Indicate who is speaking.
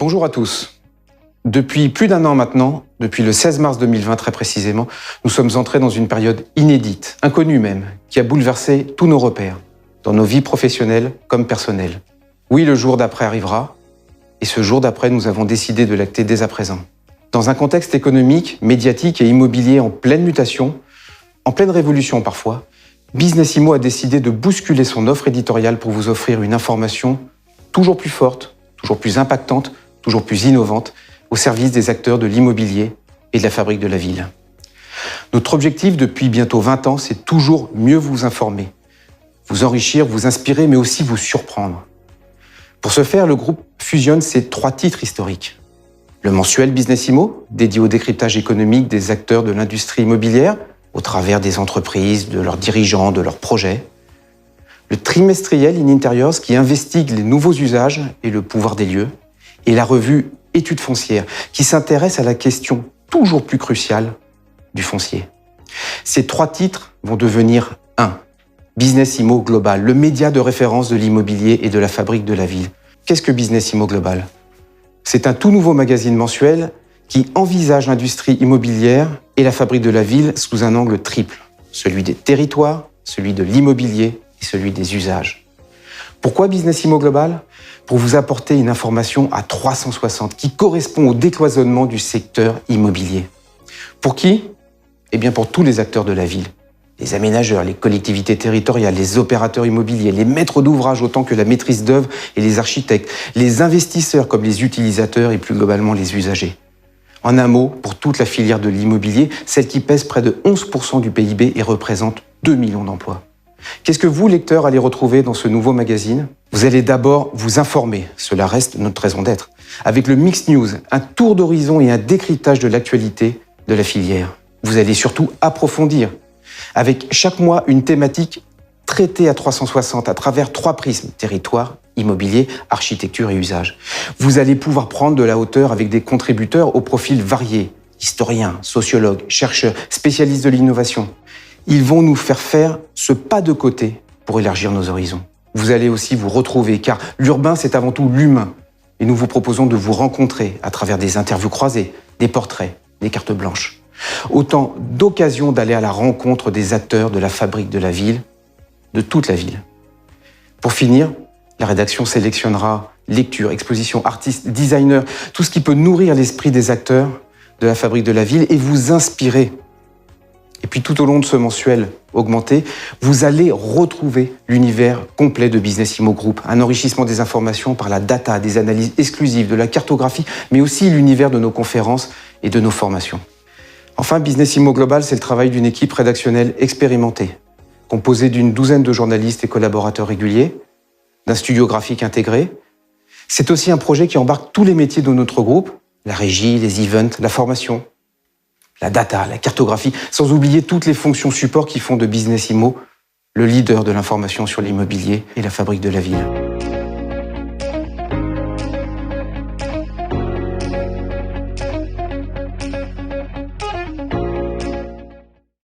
Speaker 1: Bonjour à tous. Depuis plus d'un an maintenant, depuis le 16 mars 2020 très précisément, nous sommes entrés dans une période inédite, inconnue même, qui a bouleversé tous nos repères, dans nos vies professionnelles comme personnelles. Oui, le jour d'après arrivera, et ce jour d'après, nous avons décidé de l'acter dès à présent. Dans un contexte économique, médiatique et immobilier en pleine mutation, en pleine révolution parfois, Business Immo a décidé de bousculer son offre éditoriale pour vous offrir une information toujours plus forte, toujours plus impactante, toujours plus innovante, au service des acteurs de l'immobilier et de la fabrique de la ville. Notre objectif depuis bientôt 20 ans, c'est toujours mieux vous informer, vous enrichir, vous inspirer, mais aussi vous surprendre. Pour ce faire, le groupe fusionne ses 3 titres historiques. Le mensuel Business Immo, dédié au décryptage économique des acteurs de l'industrie immobilière, au travers des entreprises, de leurs dirigeants, de leurs projets. Le trimestriel In Interiors, qui investigue les nouveaux usages et le pouvoir des lieux. Et la revue Études foncières, qui s'intéresse à la question toujours plus cruciale du foncier. Ces 3 titres vont devenir un. Business Immo Global, le média de référence de l'immobilier et de la fabrique de la ville. Qu'est-ce que Business Immo Global? C'est un tout nouveau magazine mensuel qui envisage l'industrie immobilière et la fabrique de la ville sous un angle triple. Celui des territoires, celui de l'immobilier et celui des usages. Pourquoi Business Immo Global? Pour vous apporter une information à 360 qui correspond au décloisonnement du secteur immobilier. Pour qui? Eh bien pour tous les acteurs de la ville. Les aménageurs, les collectivités territoriales, les opérateurs immobiliers, les maîtres d'ouvrage autant que la maîtrise d'œuvre et les architectes, les investisseurs comme les utilisateurs et plus globalement les usagers. En un mot, pour toute la filière de l'immobilier, celle qui pèse près de 11% du PIB et représente 2 millions d'emplois. Qu'est-ce que vous, lecteurs, allez retrouver dans ce nouveau magazine? Vous allez d'abord vous informer, cela reste notre raison d'être, avec le Mix News, un tour d'horizon et un décryptage de l'actualité de la filière. Vous allez surtout approfondir, avec chaque mois une thématique traitée à 360 à travers 3 prismes, territoire, immobilier, architecture et usage. Vous allez pouvoir prendre de la hauteur avec des contributeurs aux profils variés, historiens, sociologues, chercheurs, spécialistes de l'innovation. Ils vont nous faire ce pas de côté pour élargir nos horizons. Vous allez aussi vous retrouver, car l'urbain, c'est avant tout l'humain. Et nous vous proposons de vous rencontrer à travers des interviews croisées, des portraits, des cartes blanches. Autant d'occasions d'aller à la rencontre des acteurs de la fabrique de la ville, de toute la ville. Pour finir, la rédaction sélectionnera lectures, expositions, artistes, designers, tout ce qui peut nourrir l'esprit des acteurs de la fabrique de la ville et vous inspirer. Et puis tout au long de ce mensuel augmenté, vous allez retrouver l'univers complet de Business Immo Group, un enrichissement des informations par la data, des analyses exclusives, de la cartographie, mais aussi l'univers de nos conférences et de nos formations. Enfin, Business Immo Global, c'est le travail d'une équipe rédactionnelle expérimentée, composée d'une douzaine de journalistes et collaborateurs réguliers, d'un studio graphique intégré. C'est aussi un projet qui embarque tous les métiers de notre groupe, la régie, les events, la formation, la data, la cartographie, sans oublier toutes les fonctions support qui font de Business Immo le leader de l'information sur l'immobilier et la fabrique de la ville.